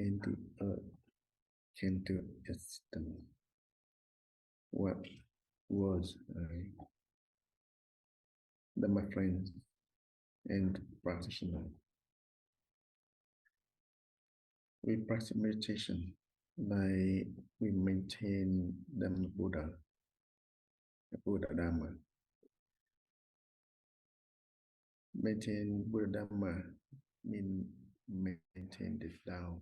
and the earth came to existence. What was my friends and practitioners? We practice meditation like we maintain the Buddha Dharma. Maintain Buddha Dharma means maintain the doubt.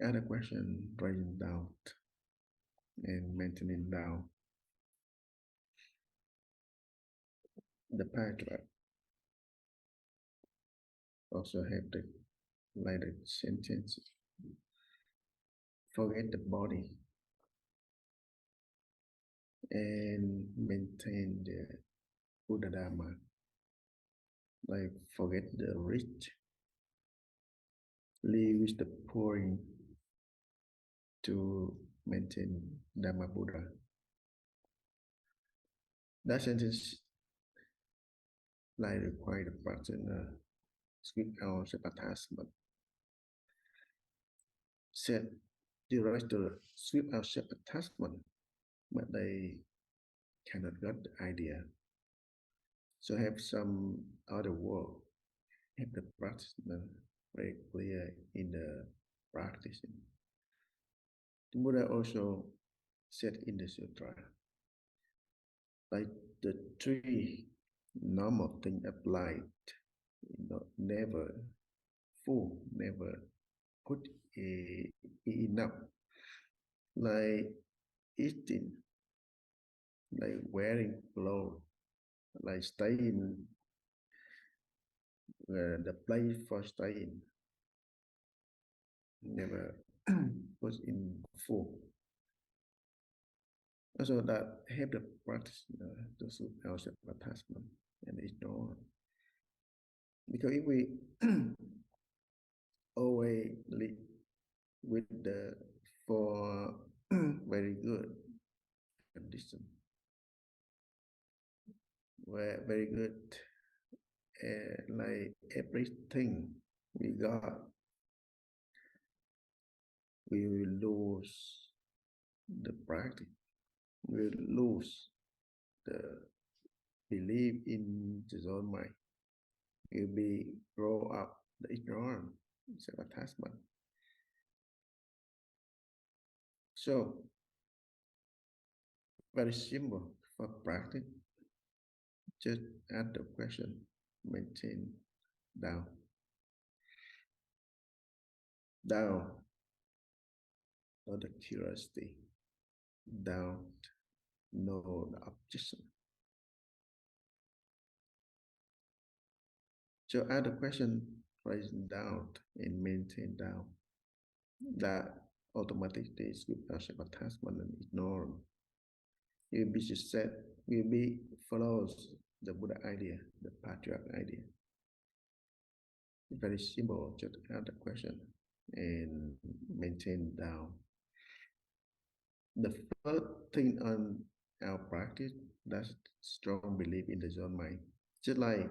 Other question, raising doubt and maintaining doubt. The paragraph also have the like the sentence. Forget the body and maintain the Buddha Dharma. Like forget the rich, live with the poor to maintain Dharma Buddha. That sentence like require the practitioner sweep out the attachment. Said the rest to sweep out self attachment, but they cannot get the idea. So have some other word, have the practitioner very clear in the practicing. The Buddha also said in the sutra, like the three normal thing applied, never full, never put enough, like eating, like wearing clothes, like staying, the place for staying, never put in full. Also that help the practice to suit our self-attachment and ignore. Because if we always live with the for very good condition, where very good, like everything we got, we will lose the practice. We will lose the belief in the own mind. Will be grow up the ignorant self-attachment. So very simple for practice. Just add the question, maintain down. Down, not the curiosity. Down, no the objection. So add the question, raising down and maintain down. That automatically sweep out self-attachment and ignore. Will be just said, will be follows the Buddha idea, the patriarch idea. It's very simple, just add the question and maintain down. The first thing on our practice, that's strong belief in the own mind. Just like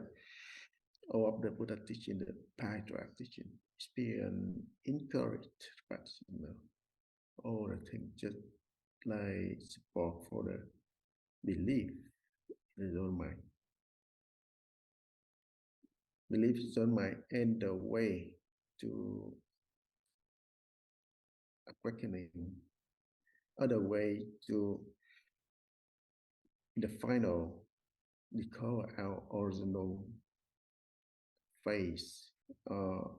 all of the Buddha teaching, the patriarch teaching, experience encouraged practice, all the things just like support for the belief in his own mind. Belief in his own mind and the way to awakening, other way to the final, recover our original face, our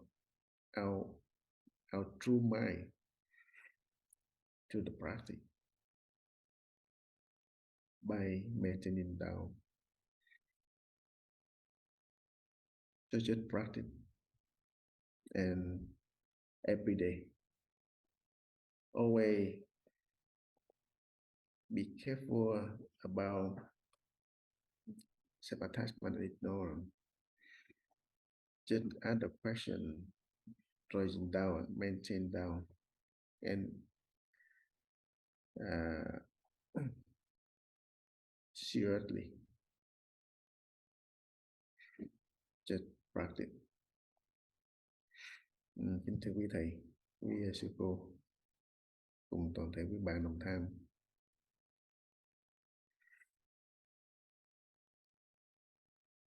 true mind to the practice by maintaining down. So just practice and every day. Always be careful about self-attachment and ignorance. Just add the question, raising down, maintain down, and seriously, just practice. Kính thưa quý thầy, quý sư cô cùng toàn thể quý bạn đồng tham.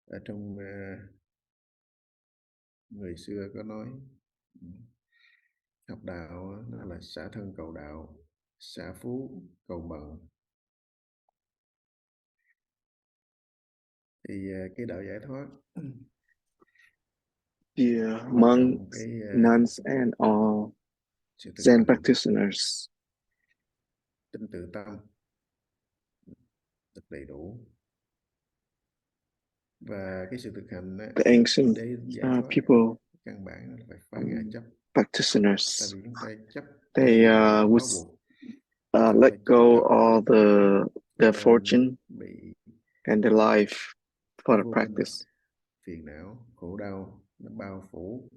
Ở trong người xưa có nói học đạo nó là xả thân cầu đạo, xả phú cầu bần. Thì cái đạo giải thoát Dear quan trọng monks, cái nuns, and all sự thực Zen hành practitioners, tinh tự tâm được đầy đủ, và cái sự thực hành the ancient để giải thoát people, căn bản là phải phá ngã chấp. Tại practitioners, vì chúng ta chấp cái they gì bị would bó buộc, chúng ta let chấp go trước all cho their nên fortune bị and their life for the vô minh, practice, phiền não, khổ đau nó bao phủ.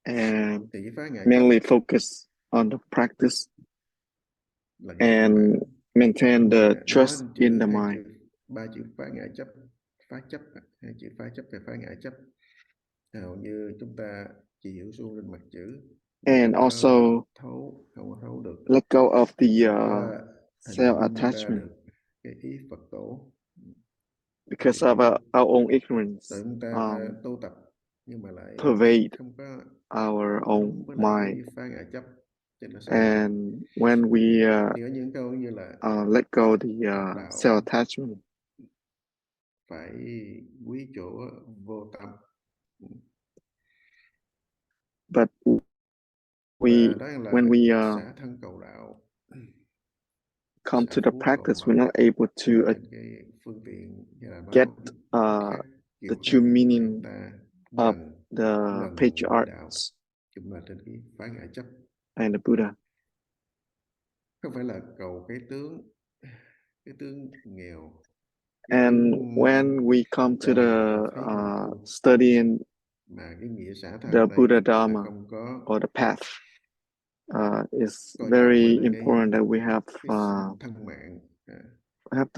and Thì cái phá ngã chấp mainly focus on the practice là cái căn and bản. maintain the Nói trust in the hai mind. chữ, ba chữ phá ngã chấp, phá chấp, hai chữ phá chấp và phá ngã chấp hầu như chúng ta chỉ hiểu suông trên mặt chữ mà And không có also không có thấu được, let go of the không có hình dung ra self-attachment được cái ý Phật tổ. because Thì of our own ignorance tự chúng ta tu tập nhưng mà lại pervade không có our own đúng với lại cái mind. phá ngã chấp cho nó sai lầm. And when we Thì có những câu như là let go the học đạo self-attachment, phải quý chỗ vô tâm, but và đó là when we xả thân cầu đạo, come xả to the phú cầu practice, we're bằng. not able Tức là to trên cái phương tiện, hay là nói get một uh, khác, the kiểu khác, true là chúng meaning ta of the gần gũi với đạo, patriarchs chúng là trên cái phá ngã chấp. and the Buddha. Không phải là cầu cái tướng nghèo, cái And tướng when we come to đời mà the không thấy hưởng thụ, studying mà cái nghĩa xả thân the ở đây Buddha là Dharma không có or the path, it's coi trọng very là important that we cái thân mạng, have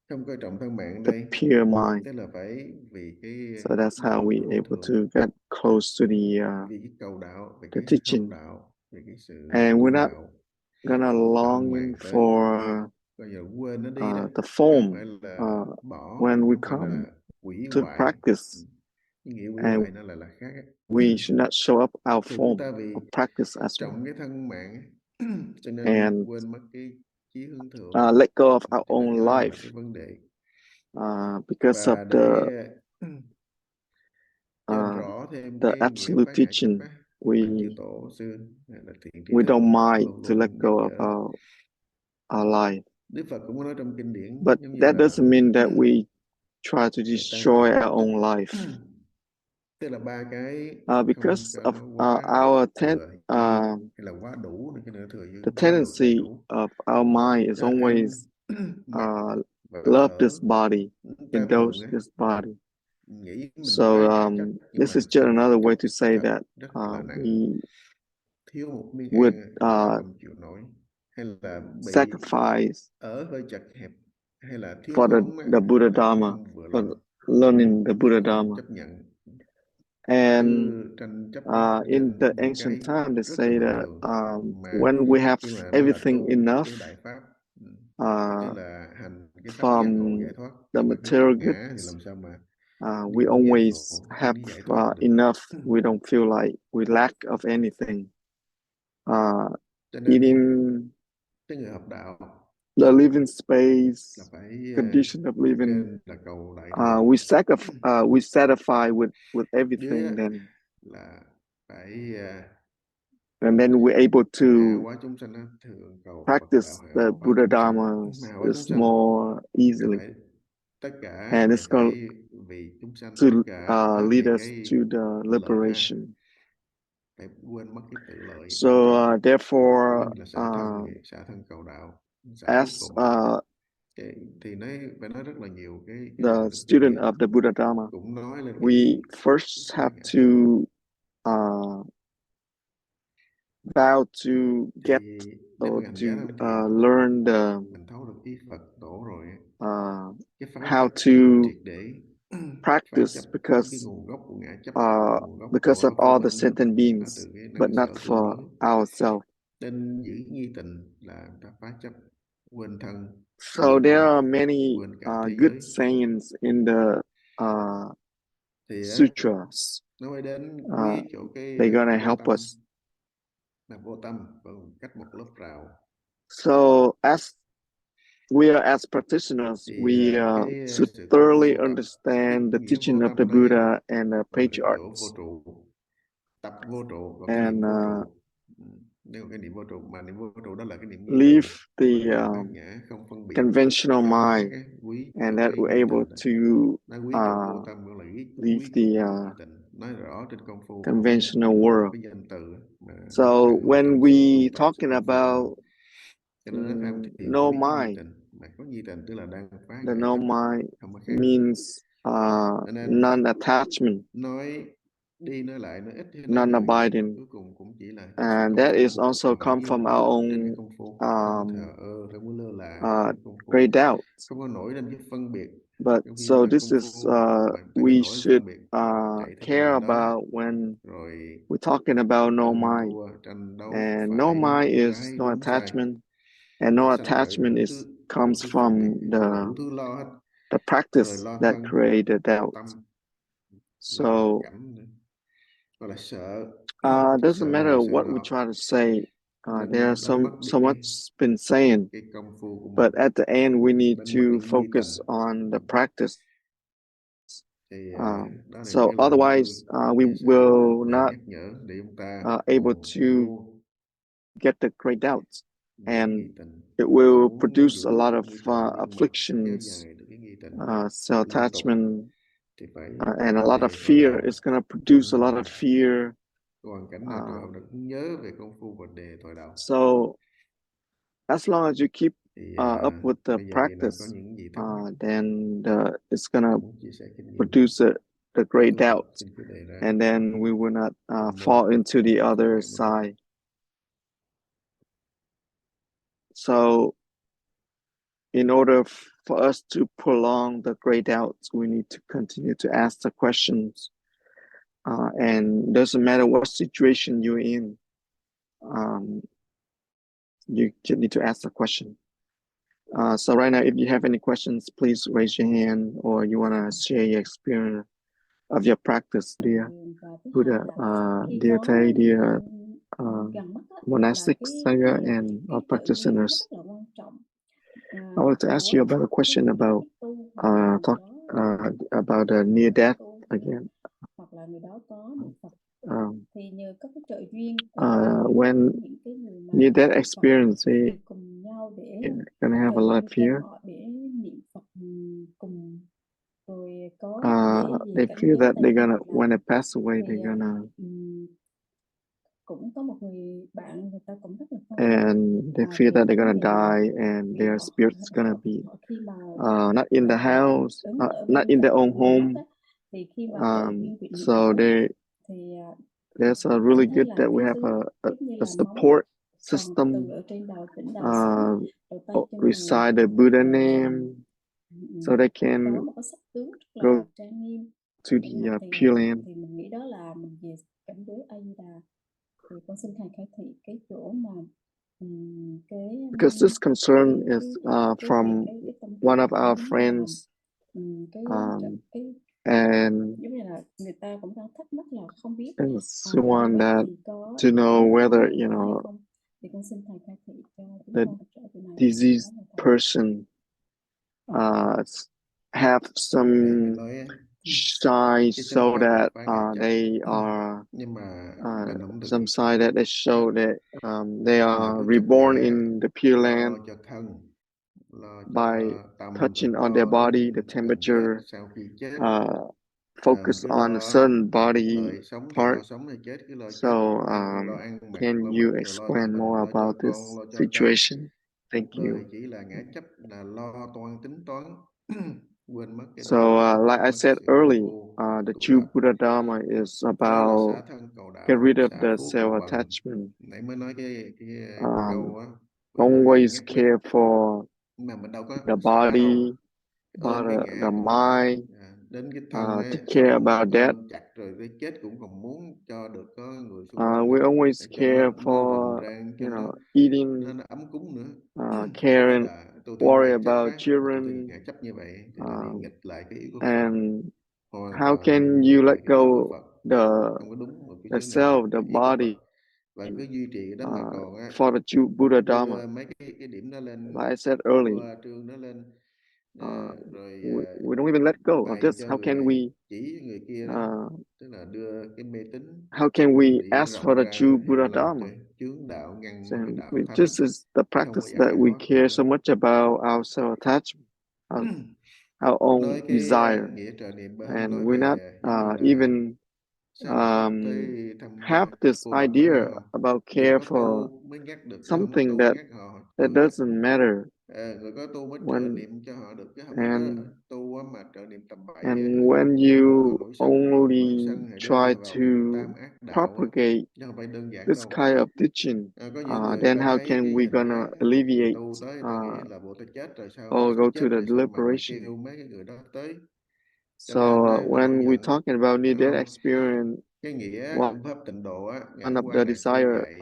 không coi trọng thân mạng the đây, pure mind. tức là phải vì cái So that's how đạo we vô able thường, to get close to vì cái cầu đạo, về the cái học teaching. đạo, về cái sự And we're tu not đạo, gonna mà không longing màng tới, for coi giờ quên nó đi đó, the chứ không form phải là bỏ, when we không phải come là hủy to hoại. practice, Cái nghĩa hủy and hoại nó là khác á. we should not show up our Thì chúng form ta vì of practice as well, trọng cái thân mạng cho nên and quên mất cái chí hướng thượng. let go of our Cho nên own cái đó là cái life vấn đề. because of Và để cho uh, rõ thêm the cái nghĩa absolute phá ngã chấp teaching. á, mà chư We tổ xưa là thiện tri we thức don't mind luôn to let luôn nhắc go of nhở. our life, Đức Phật cũng có nói trong kinh điển but giống như that là doesn't mean that we try to phải tăng destroy tốc, our own life. tức là ba cái không Because cho of nó quá our thừa dư hay là quá đủ, để cho nó thừa dư, the quá đầy tendency đủ. of our mind is Ăn always mặc và love ở, this body, chúng ta thường indulge this body. nghĩ mình So phá ngã chấp nhưng this mà is just sự another chấp way to say thật that rất là nặng. we Thiếu một miếng would ăn chúng ta không chịu nổi, hay là bị sacrifice ở hơi chật hẹp, hay là thiếu for thốn the Buddha mà cũng Dharma, không vừa for lòng, learning the Buddha không Dharma. chấp nhận, And cứ tranh chấp in trên the những ancient cái time, they rất là say bình that thường. Mà when we have khi mà nó là everything tu enough cái đại pháp, tức uh, là hành cái pháp giác ngộ from giải thoát, the nhưng mà thiếu chấp material ngã thì goods, làm sao mà we đi đến giác always ngộ, have đi giải thoát được. enough. We don't feel like we lack of anything. Cho nên Eating, cái người học đạo the living là space, phải condition of trước living, trên là cầu đại thừa, we satisfy with dưới everything, then là phải and then we're able hạ to hóa chúng sanh á, thường cầu Phật đạo practice hạ the hóa Buddha chúng sanh. Dharma Mà hạ hóa chúng is sanh more là easily, phải tất cả and đều it's going phải vì chúng sanh, tất to cả nói lead về us cái to the lợi他, liberation. phải quên mất cái tự lợi So bản thân, cũng therefore, như là xả thân cầu đạo, xả phú as cầu bằng. Thì phải nói rất là nhiều cái the phần trong kinh student điển of the Buddha Dharma, cũng nói lên cái we ý first phá have ngã chấp. to vow to Thì get để or mà hành giả to tham thiền, learn mình thấu được ý Phật tổ rồi, uh, cái phá how chấp nó to triệt để practice because of all the sentient beings, but not for ourselves. Nên giữ nhi tịnh là ta phá chấp, quên thân. So there are many good sayings in the sutras. Nó mới đến quý chỗ cái They're gonna help us. Là vô tâm, cách một lớp rào. So as practitioners, we should thoroughly understand the teaching of the Buddha and the patriarchs. Tập vô trụ và and niệm vô trụ. Nếu cái niệm vô trụ mà niệm vô trụ đó là cái niệm leave the conventional mind, and that we're able to leave the conventional world. So when we talking about no mind, the no mind means non-attachment, non-abiding, and that is also come from our own great doubt. But so this is we should care about when we're talking about no mind, and no mind is no attachment, and no attachment comes from the practice that created doubt. So doesn't matter what we try to say. There's so much been saying, but at the end we need to focus on the practice. So otherwise we will not able to get the great doubts, and it will produce a lot of afflictions, self-attachment, and a lot of fear. It's going to produce a lot of fear. So as long as you keep up with the practice, then it's going to produce the great doubt, and then we will not fall into the other side. So in order for us to prolong the great doubts, we need to continue to ask the questions. And doesn't matter what situation you're in, you need to ask the question. So right now, if you have any questions, please raise your hand, or you want to share your experience of your practice, dear Buddha, dear Thầy, dear monastics, Sangha, and our practitioners. I want to ask you about a question about about near death again. When near death experience, they gonna have a lot of fear. They feel that they're gonna, when they pass away, they're gonna, and they feel that they're gonna die, and their spirit's gonna be not in the house, not in their own home. So there's a really good that we have a support system, recite the Buddha name, so they can go to the Pure Land. Because this concern is from one of our friends, and she want that to know whether, you know, the diseased person have some sign so that they are some sign that they show that they are reborn in the Pure Land by touching on their body, the temperature, focus on a certain body part. So can you explain more about this situation? Thank you. So like I said earlier, the true Buddha Dharma is about get rid of the self-attachment. Always care for the body, the mind, đến cái thân to ấy, care sống about that. quen chặt rồi tới chết cũng còn muốn cho được có người xung quanh We always cho nó care rình for, rang, cho eating, nó ấm cúng nữa. care Thế and là tôi thấy worry ngài chấp about á, tôi thấy children, ngài chấp như vậy thì nó đi nghịch lại cái ý của Phật, and hoàn how toàn đi can ngược you lại let cái ý của go Phật, the không có đúng một cái the chướng nào self, the cái ý của Phật, body, và cứ duy trì cái đó mà còn á, for the true Buddha Dharma? đưa mấy cái điểm đó lên, Like I said earlier, hoa trương đó lên, rồi we don't even let go of bày this. cho How người can này we, chỉ người kia đó, tức là đưa cái mê tín how can we bị ask for rộng the ra true thì Buddha làm cho Dharma? chướng đạo ngăn So cái đạo thánh, this is the chứ không có practice giải that we thoát được care đâu. so much about our self-attachment, our, our own Nói cái desire, nghĩa trợ niệm bữa hôm and nói we're not về giống như là even sao mà Phật tới thăm have this cô Bạch có idea nhớ không? about Người care có for tu mới nhắc được chứ không có something tu that nhắc họ chưa nhắc. doesn't matter. Người có tu mới trợ when niệm cho họ được chứ không có and tu á mà trợ niệm tầm bậy á, and when làm cho họ you nổi sân, mà only sân thì try đưa vào to tam ác đạo á, propagate chứ không phải đơn giản this đâu. kind of teaching, Có những người then ta how thấy can cái we hình gonna dáng á, người alleviate, tu tới người ta nghĩ là bộ ta chết rồi sao or sắp go to chết the rồi sao mà deliberation? kêu mấy cái người đó tới. Cho So nên nó nổi when we're giận, talking about hiểu near-death không? experience, Cái nghĩa one phương pháp tịnh độ á, ngày of hôm qua the ngài cũng desire, dạy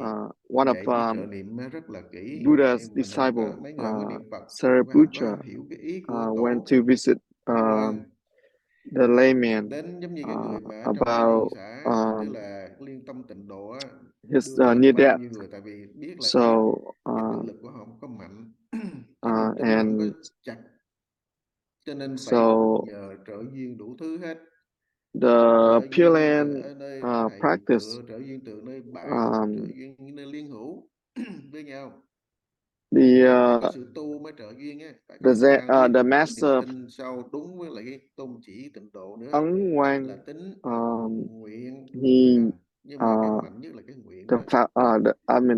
one of dạy cái trợ niệm á rất là kỹ, Buddha's nhưng mình không có, disciple, mấy người không có niệm Phật, không có Sariputta, hiểu cái ý của went tổ, to visit hiểu không? the layman Đến giống như cái người mà ở trong cái liên about xã, tức là liên tâm tịnh độ á, his đưa tin near bao death. nhiêu người, tại vì biết là So cái tự lực của họ không có mạnh, cái niềm tin nó không có and chặt, cho nên phải so nhờ trợ duyên đủ thứ hết. the Trợ Pure duyên từ Land ở nơi thầy practice, tựa, trợ duyên từ nơi bạn, trợ um, duyên những nơi liên hữu với nhau. the Và phải có sự tu mới trợ duyên á, phải có sự tha thiết, the có niềm master tin sâu đúng với lại cái tôn chỉ tịnh độ nữa, Ấn là Quang, tính nguyện và he hành. Nhưng mà cái mạnh nhất là cái nguyện đó.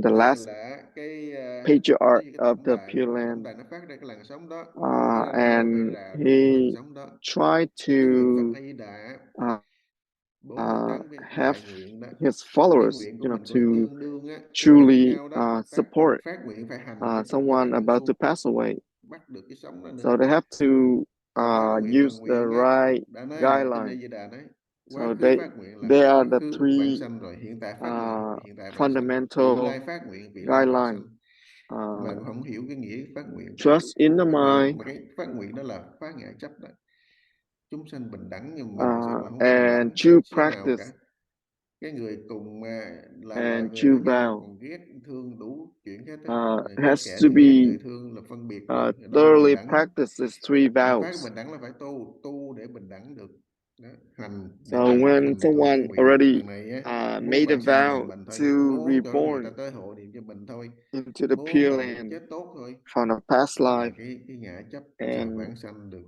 the Cho nên last là cái patriarch giống như cái of the Pure tổng Land, đài nó phát ra cái làn sóng đó, cho nên mọi người phải and rà vô làn he sóng đó. tried Cái nguyện Phật to A Di Đà uh, 48 cái have đại nguyện đó, his cái followers, nguyện của mình cũng to tương đương á, cái giống truly nhau đó, support phát nguyện phải hành phải trong giai someone đoạn about to suốt, pass away. bắt được cái sóng đó nữa. So they have to Mà phát nguyện bằng use the nguyện á, right đã nói rồi, kinh A guideline. Di Đà nói quá So khứ phát nguyện là they are quá the khứ vãng three sanh rồi, hiện tại phát nguyện hiện tại vãng sanh, vị lai fundamental phát nguyện vị lai vãng guideline. sanh. Mà không hiểu cái nghĩa phát nguyện, Trust in the phát nguyện mind mà cái phát nguyện đó là phá ngã chấp đó, chúng sanh bình đẳng nhưng mình sao mà không có bình and đẳng true xíu nào cả. practice Cái người cùng là loài and người true với nhau vow còn ghét thương đủ chuyện hết á, ghét has kẻ to thì ghét, be người thương là phân biệt rồi, ở đâu là bình thoroughly đẳng. practiced as three Mà phá vows. bình đẳng là phải tu để bình đẳng được đó. Hành để So hành when tựu cái someone nguyện. already Thằng này á, muốn made a vãng sanh gần vow mình thôi, to muốn cho người ta reborn tới hộ niệm cho mình thôi, into the muốn Pure là được Land chết tốt thôi, from a past đó là life, cái ngã chấp sao and vãng sanh được.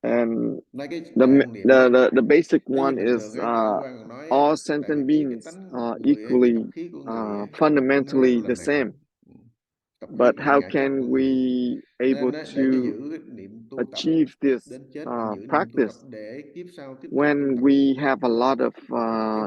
and Nói cái quan niệm á, the basic giống như one bình thường is á, ngày hôm qua còn nói á, all tại vì sentient cái beings tánh are người á, cái tập equally khí của người á, nó rất fundamentally là the nặng. same. Tập khí But cái how ngã chấp của can người, we cho able nên á, để cho to giữ cái niệm tu tập achieve this đến chết vẫn giữ niệm tu tập practice để kiếp sau tiếp tục tu when tập. we have a lot of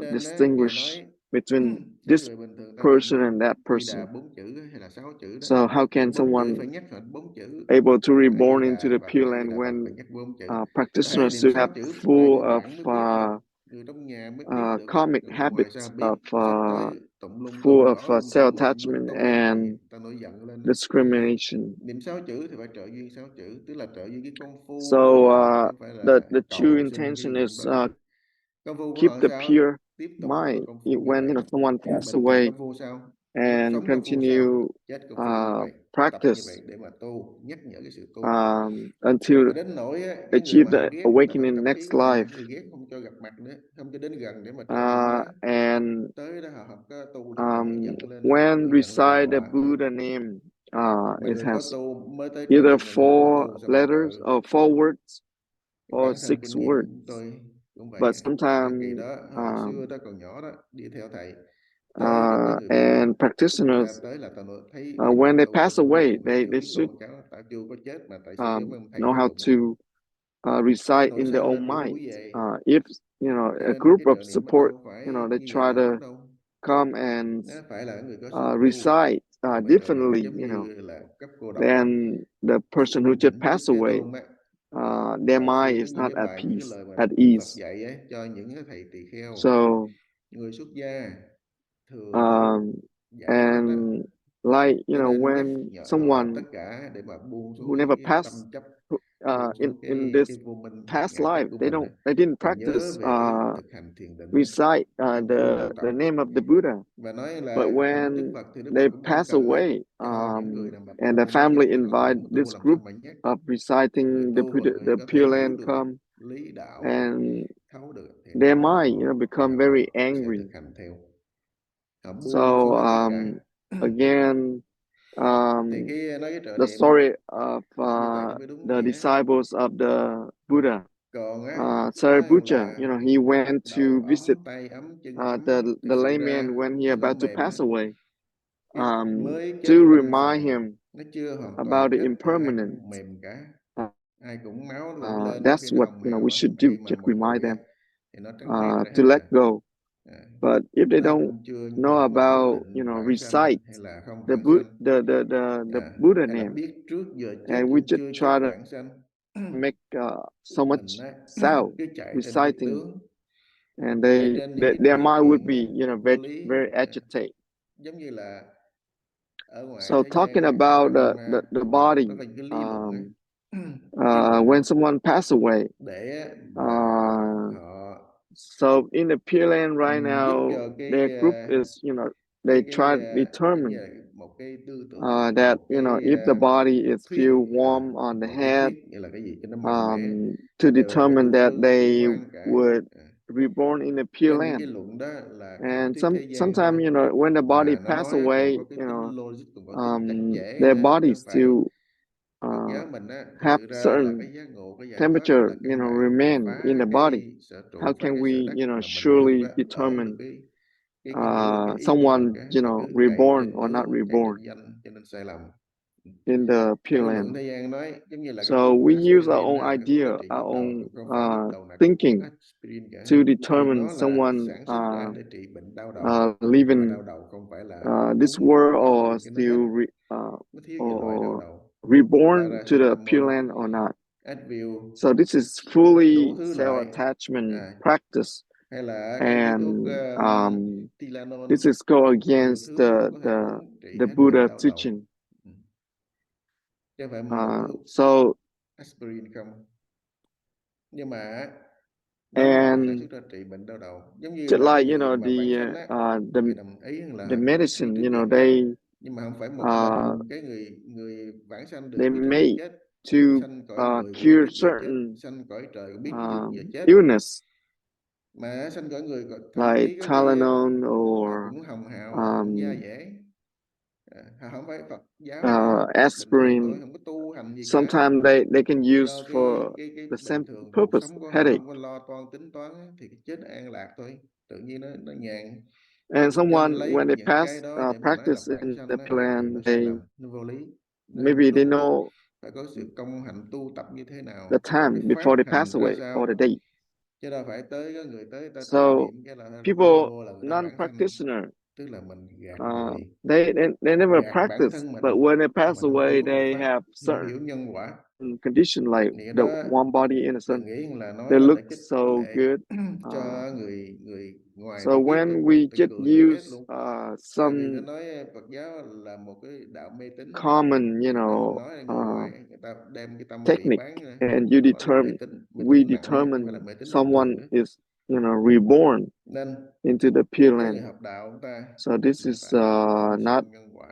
Cho nên á, ngài distinguish nói between cái this người bình thường ta person niệm and that Di Đà person? 4 chữ hay là 6 chữ đó, So how can niệm 4 chữ someone phải nhắc hết 4 chữ able to A Di reborn into Đà, the và Pure niệm A Di Land Đà Phật when phải nhắc 4 chữ. Có thể practitioners niệm should sáu have chữ tại full trong of bản mới biết được, người trong nhà mới biết được, karmic người bên ngoài sao habits biết. of Sắp tới tụng lung full tung of gõ lung tung mà không biết self-attachment tu cái gì, and ta nổi giận lên. discrimination. Niệm 6 chữ thì phải trợ duyên 6 chữ, tức là trợ duyên cái công phu của So họ, chứ không phải là the true cầu xin cái intention vụ is đó. Công phu của keep họ the sao? pure Tiếp tục tu mind công phu như when vậy. someone passes Bình thường away, công phu sao? and Sống công phu sao? continue Chết công phu như vậy. Tập như practice vậy để mà tu, nhắc nhở cái sự tu. until Mà đến nỗi á, cái người achieve mà họ the ghét, tại vì awakening tập khí next của họ là life. người ghét, không cho gặp mặt nữa, không cho đến gần để mà trợ niệm nữa. And Tới đó họ học tu được họ nổi giận lên, when nổi giận lên đàng recite the hoàng. Buddha name, Mà it người có has tu mới tới trợ either niệm, người không có 4 tu sao mà letters trợ. or 4 words or Bản thân 6 kinh nghiệm words. tôi cũng vậy. But Thời kỳ sometimes đó hồi xưa đó còn nhỏ đó, đi theo thầy tới được mấy người bạn, and ta practitioners, tới là ta thấy mấy when bạn they tu ta pass cũng away, buồn, hay they chửi should con cháu tại chưa có chết mà tại sao để mà thầy know tới how tụng. to Cái recite nỗi in their sân own lên biểu mind. mũi về. If Cho a nên group cái of trợ niệm ở support, đâu phải they như vậy try không to đâu. come and Nó phải là người có sức tu, recite không phải trợ niệm differently, giống như là cấp cô độc. then the Cái person who tu just đỉnh trước passed Thế away, Tôn á, their Và mind xuyên is giống như not cái at bài cái peace, lời mà at Đức Phật ease. dạy á, cho những cái thầy tỳ kheo, So, người xuất gia thường á, um, dạy cái đó đó. and like, Cho nên nhắc when nhở họ tất someone cả để mà buông xuống who never cái passed tâm chấp, uh, buông in xuống in cái this vô minh past ngã chấp life, của mình á, they didn't và nhớ practice về cái thực hành thiền định á, recite công phu tu tập. the name of the Buddha. Và nói But là cùng với Đức when Phật thì Đức Phật they cũng không pass cần á, away, cho những người nào mà and the tu mới family chứ không invite cần tu this làm group sao mà nhắc. of Người reciting the tu là Buddha, người the có thể Pure hiểu Land được come, lý đạo, and thấu được thì their định của mind, họ, thì become very họ sẽ angry. thực hành theo, họ buông So xuống hết tất cả. again, Thì cái nói cái trợ the niệm á, story of như vậy nó mới đúng the nghĩa. disciples of the Buddha, Còn á, nói Sariputta, là he went đầu to visit ấm, tay ấm, chân ấm á, thực the sự ra layman when he cái gấm about to mềm á, pass away, cái mới to kết bên remind ngoài him nó chưa hoàn toàn about the chết thì ai impermanence. cũng mềm cả, ai cũng máu nó cũng lên, có khi That's nó what hồng we hào á, should mà do, khi mà just một remind bụi á them thì nó trắng bệt ra to hết let à. go. À, But if they nó don't cũng chưa know nhận ra cái about, định vãng sanh recite hay là không the vãng sanh, the Buddha hay là name, biết trước giờ chết and we nhưng just chưa chắc try to vãng sanh. make so Mình much á, sound cứ chạy trên biết reciting, tướng, and chạy trên những cái their điều mind would kiện be, vô very, lý, very agitated. giống như là ở ngoài So thế gian talking á, about trong the Phật học nó body, có những cái lý luận á, lý when luận someone pass away, để mà uh, họ so in the Pure Land right giúp now, cho their group is, they try to giống như determine là một cái tư tưởng, that, một cái if the body is thuyết, feel warm on the một cái head, thuyết như là cái gì cho nó mạnh mẽ, to đều là cái determine chủ that trương chủ they quan cả. would reborn in the Pure Nên những cái Land. luận đó là cái học And thuyết thế gian sometimes, thôi, when the body mà nó pass nói còn away, có cái tính logic, còn có tính chắc chẽ their nữa, body chứ không phải. still Phật giáo mình á, thực have sự ra là certain cái giác ngộ, cái giải thoát temperature, là căn bản, là remain in phá the body. cái sở How trụ, phá can cái sở we, đắc mà mình không surely có ở được determine cái nguyên lý, cái ý nghĩa của someone, cái, mà cứ chạy reborn trên or not tướng, chạy reborn trên danh, cho nên sai lầm. in the Trong Pure cái luận Land? thế gian nói giống như là cái So thuốc we use our aspirin own á, cái thuốc idea, đó trị our nhức đầu, own không phải nhức đầu nào có thuốc thinking aspirin cả, to vì determine nó là someone sản xuất ra để trị bệnh đau đầu, mà leaving đau đầu không phải là this uống thuốc world, đó or thì cái nó hết. still Nó thiếu về loại đau or đầu, tạo reborn ra to the paracetamol, Pure Land or not. Advil, So this is đủ fully thứ loại, self-attachment practice, hay là những cái thuốc and Tylenol, this is go nhiều against thứ mà cũng có thể uống trị the hết bệnh Buddha đau đầu. teaching. Chứ không phải một thuốc So aspirin không. Nhưng mà nó được sản xuất and ra trị bệnh đau đầu, giống như just là cái like, người mà vãng sanh á, người đồng ý the là có đi medicine, trước giờ chết, they nhưng mà không phải một uh, mình cái người vãng sanh được they đi trước giờ made chết. to Sanh cõi người cũng biết cure trước giờ chết, certain sanh cõi trời cũng biết trước giờ chết. illness, Mà sanh cõi người thậm like chí có khi Tylenol họ or cũng hồng hào, cũng da dẻ. Không phải Phật giáo nha, bình thường thôi, aspirin. không có tu hành gì cả. Sometimes they can use Do for cái the bình same thường cuộc purpose, sống của họ headache. không có lo toan tính toán á, thì cái chết an lạc thôi, tự nhiên nó nhàn. And Cho nên someone, lấy when they những cái pass đó để mà nói là practice vãng in the sanh á, thì nó plan, sai they lầm, nó vô lý, nó không có maybe they đúng. know Phải có sự công hành tu tập như thế the nào, có cái time pháp before they hành pass ra away or the sao, date. chứ đâu phải tới có người tới ta trợ So niệm cái là people, vô là người ta vãng sanh, non-practitioner, tức là mình gạt uh, người, they never gạt bản practice, thân but mình, when they mà pass mình không away, hiểu Phật they pháp, have không certain hiểu nhân quả. condition, like Nghĩa the đó one body in the sun. đừng nghĩ là nói They lên look để khích so lệ good. cho người người ngoài So biết biết when được we tự just cười tự chết use luôn. Tại vì nó some nói Phật giáo là một cái đạo mê tín, common, người ta mà nói là người ngoài, người ta đem cái tâm phỉ technique, báng ra, and you nói là mê determine, tín, mê we tín nặng nha, chứ không phải là determine mê tín bình someone thường nữa. is, reborn Nên into the Pure có Land. người học đạo của ta So this thì is phải tin not sâu nhân quả,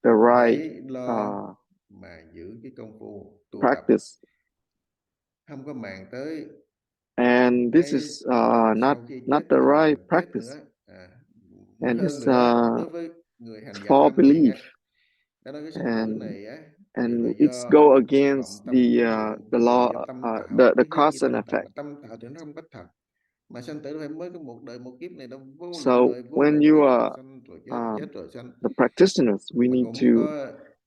the right hãy lo mà giữ cái công phu tu tập, practice, không có màng tới and this cái is sau khi chết not the có làm right được chết practice, nữa. and Hơn it's nữa, đối với người hành giả false tham thiền belief, á, ta nói cái sanh tử and này á, đều là and it's do go xúc against vọng tâm của mình hiện, the đều là law, do tâm tạo, the thứ nhất do cause and tâm tạo, effect. mà tâm tạo thì nó không có thật, mà sanh tử phải mới có một đời một kiếp này, đâu vô lượng So đời vô when lượng you kiếp, are sanh rồi chết, chết rồi sanh, the practitioners, we mà need còn không to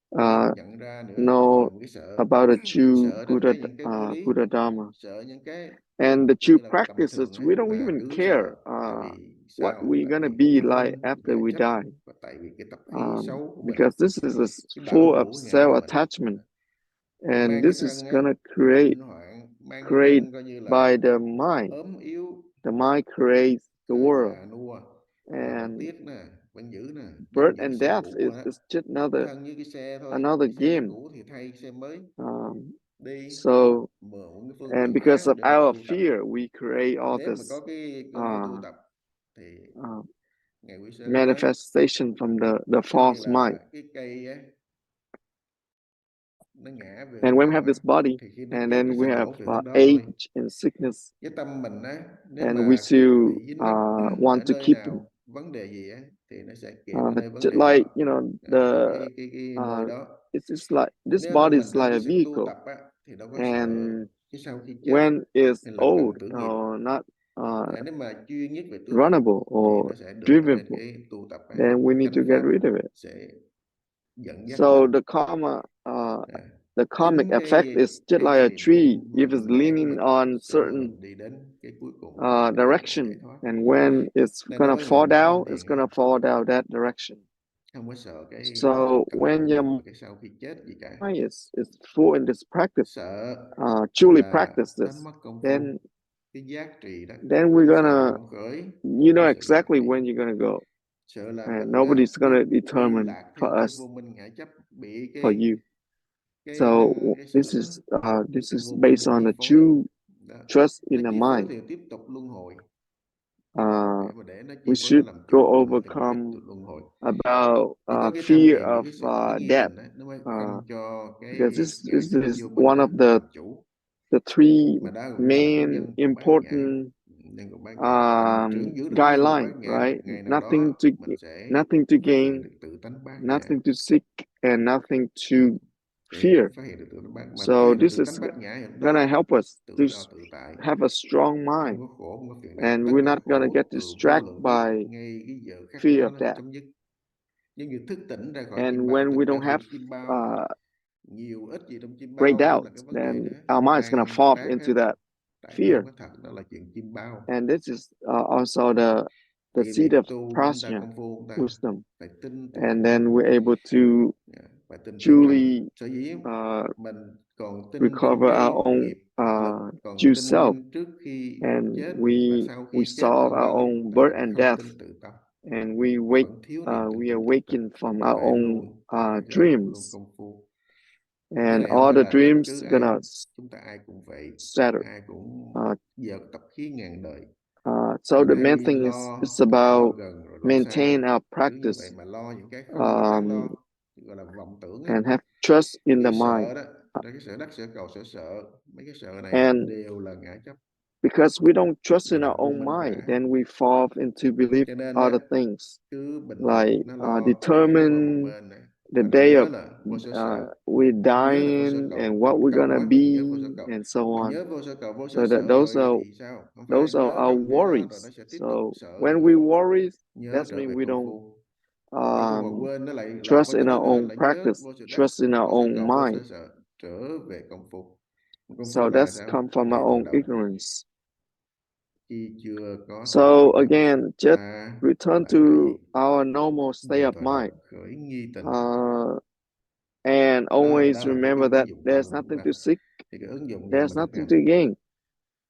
có biết nhận ra nữa, know còn cái sợ, about the true sợ đến Buddha, những cái vô lý, Buddha Dharma. sợ những cái And the giống true như là tầm thường practices, á, we don't là even cứ care sợ. Tại vì what sao? we're Tại gonna vì be vô like minh, after ngã we chấp, die, và tại vì cái tập khí xấu của mình, because this is cái full bảo of thủ cái ngã của mình. self-attachment. And mang cái this is thân á, gonna bệnh hoạn, mang cái create thân coi như là by the mind. ốm yếu, The mind creates the world. già nua, rồi còn And tiếc nè, vẫn giữ nè, giống birth như cái and xe death cũ is, rồi đó. is just Thân như cái xe thôi, another cái xe game. cũ thì thay xe mới đi, So, mượn cái phương and tiện because khác of để mà our tu tập. fear, we create all Nếu mà this có cái công phu tu tập thì Ngài Quý Sơn nói manifestation from the giống như false mind. là cái cây á, nó ngã về And hướng when we nào have á, this body, thì khi nó and chết nó then sẽ we have đổ về hướng đó thôi. age and sickness, Cái tâm mình á, nếu and we mà still bị dính mắc want ở to nơi keep them. nào, vấn đề gì á, thì nó sẽ kẹt ở nơi vấn Just đề đó, like, trong the cái nơi đó. it's like this Nếu nơi body mình is không like có a sự tu vehicle, tập á, thì đâu có sợ and cái sau khi chết when it's hay là old cần tử nghiệp. or not Nếu mà chuyên nhất về tu tập runnable thì or nó sẽ được ở trên drivable, cái tu tập á, then we need to chánh get pháp rid of it. sẽ dẫn dắt So mình. the karma, the karmic Chính effect is just like a niềm tree. tin If it's mạnh mẽ của leaning mình on sẽ đưa certain mình đi đến cái cuối cùng là cái giác ngộ giải direction, thoát. and when it's Nên gonna nói người fall mà tu down, it's thiền gonna á, fall down that direction. không có sợ cái So cần when tử nghiệp your và cái sau khi chết gì cả. mind is full in this practice, Sợ truly là practice this, đánh mất công then phu, cái giác trì đó, we're cái sự gonna, vọng khởi, you know cái sự lạc exactly trì. when you're gonna go, Sợ là and mình á, nobody's gonna đi determine lạc theo for cái us, vô minh ngã chấp, bị for you. cái So cái this sở, is cái vô minh based nó on chi the phối true đó. trust Nó in the chi phối mind. thì tiếp tục luân hồi, để nó chi We phối, nó should làm go chủ mình thì mình tiếp overcome tục luân hồi. about Chỉ có cái thanh fear điền và of cái sự uy nghi death, mình á, nó mới không cho because cái this ngã chấp is vô minh one á, of nó làm chủ. the three Mà đó cũng gọi là cái main nhân của bát nhã. important Nhân của bát nhã, mình trưởng giữ được cái nhân của guideline, bát nhã, right? ngày nào đó mình sẽ Nothing to phát hiện gain, được tự tánh bát nhã, nothing to seek, and nothing to thì fear. phát hiện được tự tánh bát, mà phát So hiện được this tự is tánh bát nhã thì lúc gonna đó help us tự to do tự tại, have a strong không mind, có khổ, không có phiền não, and tất we're cả not gonna khổ get từ vô distracted lượng kiếp by ngay cái giờ khắc fear đó of nó that. chấm dứt. Giống như thức tỉnh ra khỏi And chim bao, when we thực ra don't thì have chim bao nhiều ít gì trong chim great bao cũng là cái doubts, vấn đề then nữa, our mind is gonna khai fall thác hết, into that tại nó không fear. có thật, đó là chuyện chim bao. And this is also the Thì seed việc of tu của chúng ta, prajna, công phu của chúng ta wisdom. phải tin And tưởng, then we're able to phải tin tưởng rằng truly sở dĩ mình còn tin trong recover cái our own nghiệp lực, còn true tin self, trước khi and chết và we sau khi chết solve vân our vân, own tại vì birth mình and không death, tin tự tâm, and we vẫn thiếu niềm tin we trong tự tâm. awaken from Thì our own phải luôn dreams, công phu. Cái and này không all phải the là bất dreams cứ ai, gonna chúng ta ai cũng vậy, shatter. ai cũng giờ tập khí ngàn đời. So the Mình main hay thing lo is lo about gần rồi lo xa, maintain our cứ như vậy practice, mà lo những cái không có đáng lo, gọi là vọng tưởng á. and have trust in the Cái mind. sợ đó, cái sợ đắc, sợ cầu, sợ mấy cái sợ này And đều là ngã chấp, because we don't trust đều in là our vô own minh mind, phá. then we fall into belief Cho nên á, other things, cứ bình like định nó lo để nó qua một determine bên này, the và nên day nhớ of là vô sở sợ, we're nhớ là vô sở dying and cầu, what we're cầu gonna quá thì nhớ vô sở be, cầu. and so Mà on. nhớ vô sở cầu, vô sở So that sợ rồi thì sao? Không phải là nhớ our trong cái đó rồi nó worries. sẽ tiếp tục So sợ when nữa. we worry, Nhớ that's trở mean về we công don't phu. Công phu mà quên nó lại làm trust có in cái our thứ nữa, own lại nhớ practice, vô sự đắc, trust in our vô sở own cầu, vô sở mind. sợ, trở về công phu. Công phu So là that's sao? come from Ngay our từ own đầu, ignorance. khi chưa có sự So biết rằng again, just ta return là cái gì, to our normal state về of tọa độ mind, khởi nghi tình. and Cái always đó là cái remember ứng that dụng cao there's của chúng nothing ta. to seek, Thì cái ứng dụng này there's mình thực nothing to hành. gain,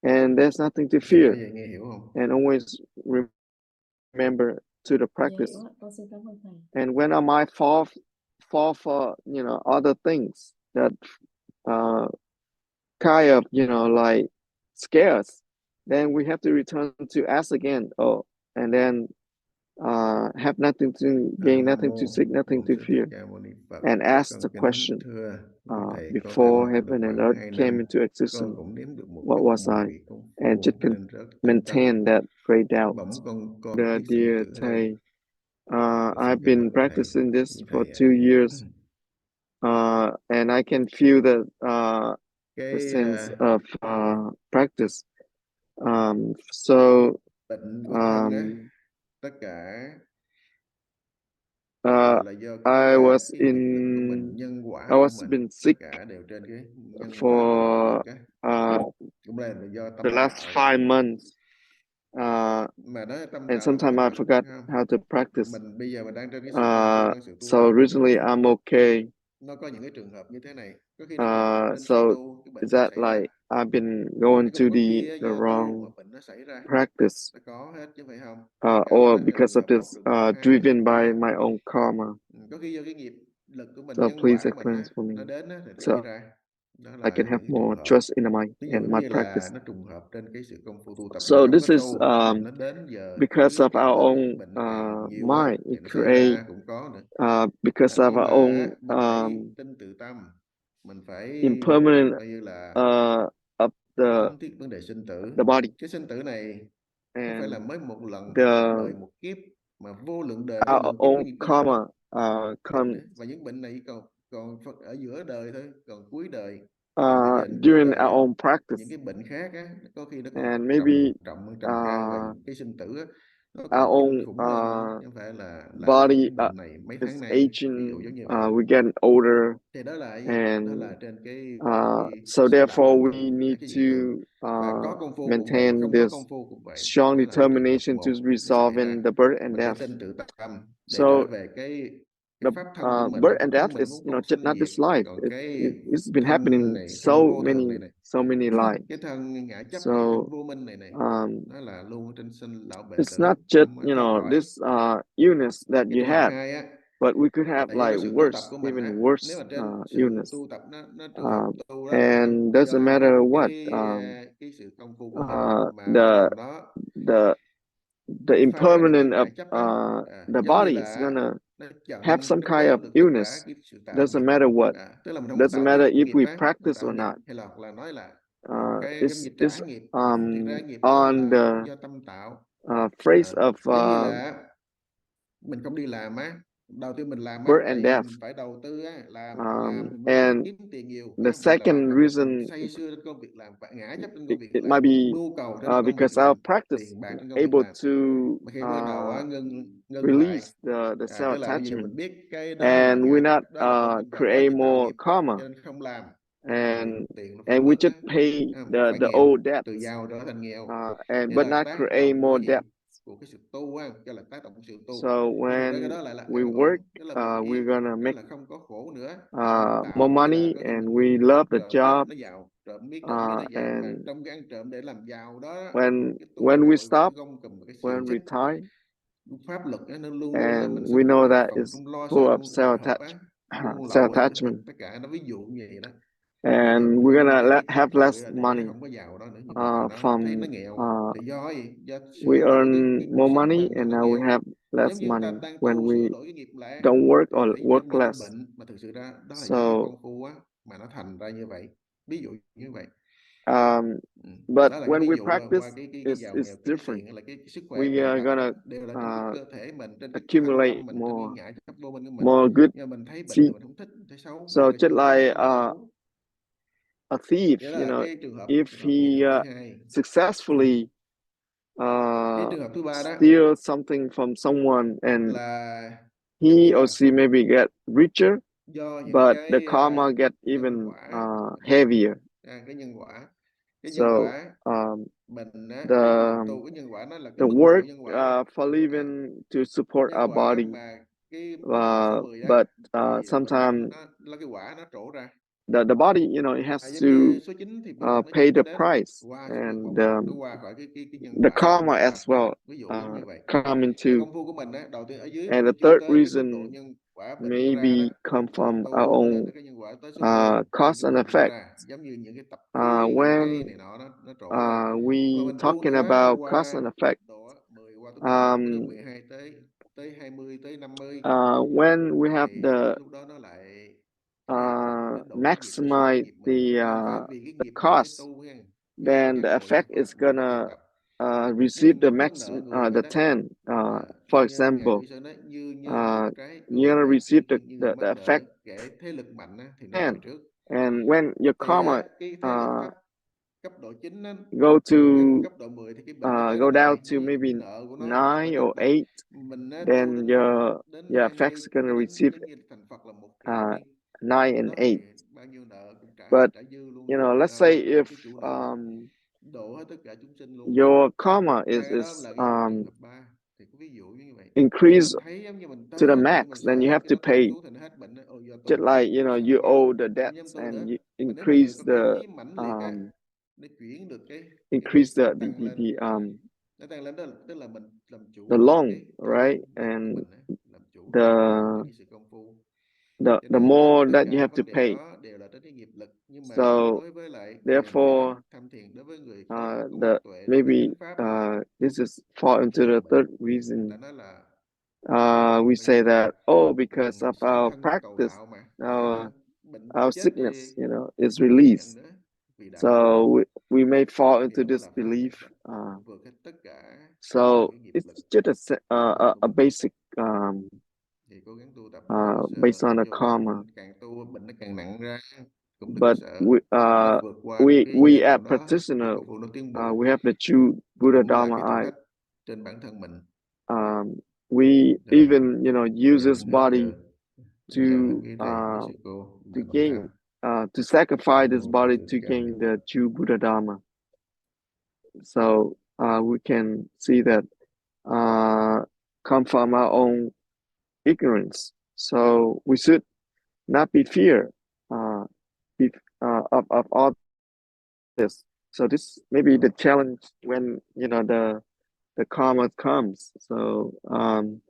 and there's nothing to Thầy fear. nói vậy nghe hiểu không? And always remember to the practice. And when our mind fall for other things that kind of like scares, then we have to return to ask again. Oh, and then have nothing to gain, Nam nothing to mô seek, nothing Bổn to Sư Thích fear, Ca Mâu Ni Phật. and ask Con the kính question, thưa quý thầy, con theo before học được heaven and khoảng earth 2 came năm, into con existence, cũng nếm được một what chút was mùi I? vị công And just phu nên rất tinh tấn. maintain that great doubt. Bỗng con có The biết sự dear tự hơn. Thầy, Con xin I've kính been bạch thầy, practicing this quý for thầy ạ. 2 years, and I can feel the Cái sense of practice. So bệnh của thân á, tất cả là do I was cái nghiệp lực của mình, nhân quả I của was mình, been tất sick cả đều trên cái nhân quả và nghiệp for lực á. Cũng là do the tâm last tạo. 5 months, Mà nói tâm and tạo là sometimes I forgot không? how to practice. Mình bây giờ mình đang trên cái sự công phu, đang sự tu So tập. recently I'm okay. nó có những cái trường hợp như thế này, có khi nó còn không nên siêng So tu, cái bệnh is nó that xảy ra. like I've been going Chứ cũng to có khi the do tu mà wrong bệnh nó xảy ra, practice, nó có hết chứ phải không? Tất cả cái or đó là because trường of hợp một, this, trường hợp hai, trường driven hợp by ba. my own karma? Có khi do cái nghiệp lực của mình, So nhân please quả của mình explain for nó me, đến thì xảy so ra. Đó I là can have những cái trường more hợp. trust in my Ví dụ and giống my như là practice. nó trùng hợp trên cái sự công phu tu tập mình So không có this is tu mà nó đến giờ because tuổi of càng our lớn, own bệnh nó càng nhiều á, mind. thì It nó xảy create ra cũng có nữa. because of Nhưng our mà own mình phải tin tự tâm, mình phải impermanent coi như là of phóng thiết vấn đề sinh tử. the body, Cái sinh tử này không phải and là mới một lần, một the đời, một kiếp, mà vô lượng đời, vô our lượng kiếp của own những cái karma bệnh come ấy. Và những bệnh này còn ở giữa đời thôi, còn cuối đời. Còn bây giờ nửa during đời our á, own những practice, cái bệnh khác á, có khi nó còn and trầm maybe trọng, trầm cao, và uh, cái sinh tử á, nó our còn kinh own khủng hơn nữa, chứ không phải là những cái body bệnh này mấy tháng is nay, ví dụ aging. giống như vậy. We get older, Thì đó là gì? Đó and là trên cái so số đạo therefore bình we thường, need các cái hiện tượng. to Và có công phu cũng vậy, mà maintain không có this công phu cũng vậy. strong Đó là cái trường hợp determination to một nó xảy resolve ra. in the birth and Mình phải death. tin tự tâm để trở So về cái the pháp thân của mình. birth Pháp and thân death mình is, vốn you know, không just sinh not diệt. this life. Còn cái It's been thân happening này, thân so vô thường many này, so many lives. cái thân ngã chấp này, thân So vô minh này, um, nó là luôn ở trên sinh lão bệnh it's tử, not just, không you thoát know, khỏi. this illness that Cái you trường hợp have, hai á, but we could have là do like cái sự tu tập worse, của mình even á. Nếu worse mà trên sự illness. tu tập, nó trường hợp tu đó, And doesn't do matter what cái sự công phu của mình mà bắt the đầu nó the the phá được cái impermanent ngã of chấp á. the Giống như body is là gonna nó have chặn, some nó kind bớt of được tất cả illness. cái sự tạo Doesn't nghiệp. matter what. Tức là mình không Doesn't tạo matter cái if nghiệp we á, mình practice tạo or nghiệp, not. hay là hoặc là nói là một cái giống It's như trả it's nghiệp. Thì ra nghiệp đó on là the do tâm tạo. phrase of Giống như là mình không đi làm á, đầu tiên mình làm á, birth tại and vì death. mình phải đầu tư á, làm thì mới được And kiếm tiền nhiều the á. Mình làm second công việc, mình reason, say sưa trên công việc làm, và ngã chấp trên công việc it might làm, be mưu cầu trên công việc because our làm, practice tiền bạc trên công việc able làm. to Mà khi bắt đầu á, ngưng lại, release the self tức là bây giờ attachment, mình biết cái đó là and ngã we chấp, not đó là không minh bạch, đó create chỉ tạo more nghiệp, karma, cho nên không làm. Vì and tiền nó phải we bớt just á, pay phải the nghèo, old từ debts, giàu trở thành nghèo. and Nên but là not tác create động của more gì? debt. Của cái sự tu á, cho là tác động của sự tu. So Thì thực ra cái when đó lại là we an work, ổn, tức là bình we're yên, gonna đó make là không có khổ nữa. Không more tạo, như là money, có khi and mình we love the trộm cắp job. nó giàu, trộm miếng đất miếng nó giàu, mà And trong cái ăn trộm để làm giàu đó, when cái tu we đội, cái stop, gông cùm, cái xiềng when we xích, retire, pháp luật á, nó luôn luôn á, and mình we sống trong know đề that phòng, is trong lo full sợ, of trong hồi hộp á, muôn lậu á, self-attachment, tất cả nó ví dụ như vậy đó. Bây giờ and mình we're ngưng gonna lại cái have tội less để nó money không có giàu đó nữa. Nhưng mà hồi đó thấy from nó nghèo, thì do gì? Do we sửa đổi earn cái cuộc more sống money, mình mà and nó now we nghèo. have Giống less như chúng ta money đang when tu sửa we đổi cái nghiệp lạ, don't work thì or phải work nhân lên cái less. bệnh, mà thực sự ra đó là do cái So công phu á mà nó thành ra như vậy. Ví dụ như vậy. um, but Đó là cái when ví we dụ qua practice, cái giàu it's nghèo, kém different. tiền, hay là cái sức khỏe của We mình are gặp á, gonna đều là trong cái cơ thể mình, trên cái thân accumulate tâm mình, trên cái ngã chấp vô minh của mình. more good Nhưng mà mình thấy bệnh thì seed. mình không thích, thấy xấu, So vậy là just chưa chắc like nó là xấu. a thief, Vậy đó là cái if trường hợp nghiệp he thứ hai. successfully Cái trường hợp thứ ba đó steal something from someone, and là giống như he or là she maybe get richer, do những but the cái karma get nhân even quả. heavier. Cái nhân quả, So mình á, khi mà mình the tu cái nhân quả, nó là cái the mức độ work nhân quả. for living to support Nhân our quả body, mà cái bậc số 10 á, but thì bệnh tật sometimes nó là cái quả nó trổ ra. the body, it has Giống to như số 9 thì bệnh tật nó pay chưa có the đến, price, qua cái bậc and 1, nó qua khỏi cái nhân the quả karma mình as tập ra, well ví dụ giống như vậy. come Tức là into. công phu của mình á, đầu tiên ở dưới And mình the chưa third tới cái mức độ reason nhân quả bệnh nó ra đó, maybe come mà from our tu nó lên own tới cái nhân quả tới số 10 thì cause cái and bệnh nó effect. ra, giống như những cái tập khí, những cái When này nọ nó trổ ra. Mà we mình tu talking nữa, nó about cause qua and effect, 10, qua tới 11, tới um, 12, tới 20, tới 50, when we have thì the lúc đó nó lại khác rồi, đến độ cái nghiệp nó sửa cái maximize nghiệp mình, chứ không phải vì cái the nghiệp mình mới cost, tu nha. Nghiệp là then the căn bệnh effect hoặc là is nghiệp nó tu gonna tập. Giống như receive the mình mắc max nợ người vậy the đó. 10. For Như Ngài example, Quý Sư nói, như một cái you're vị gonna mà receive như người the mắc effect nợ, kẻ thế lực mạnh á, thì nó 10, đòi trước. and when your Thì karma cái thế lực thấp, cấp độ 9 á, go to cấp độ 10 thì cái bệnh nó tới nó go down đòi, to cái maybe nợ của nó phải 9 tiếp or tục. 8, Mình tu then đến your 20, effects gonna đến receive đến như thành Phật là 1 triệu đi, 9 khi and đó 8. thì bao nhiêu nợ cũng trả hết, But trả dư luôn, let's say một if cái chủ nợ, độ hết tất cả chúng sinh luôn. your karma Ba cái đó is là cái trường hợp 3. Thì có ví dụ như vậy. Bây giờ increased mình thấy giống như mình to tới the bệnh viện, max, mình then sợ you hết, have cái to đó tu pay xuống thì nó hết bệnh. Do just like you owe the debts and you increase the the loan, right? And the more that you have to pay. So therefore maybe this is fall into the third reason. We say that, oh, because of our practice, our sickness is released. So we may fall into this belief. So it's just a basic based on the karma. But we as practitioner, we have the true Buddha Dharma eye. We even use this body to gain to sacrifice this body to gain the true Buddha Dharma. So we can see that come from our own ignorance. So we should not be fear of all this. So this may be the challenge when the karma comes. So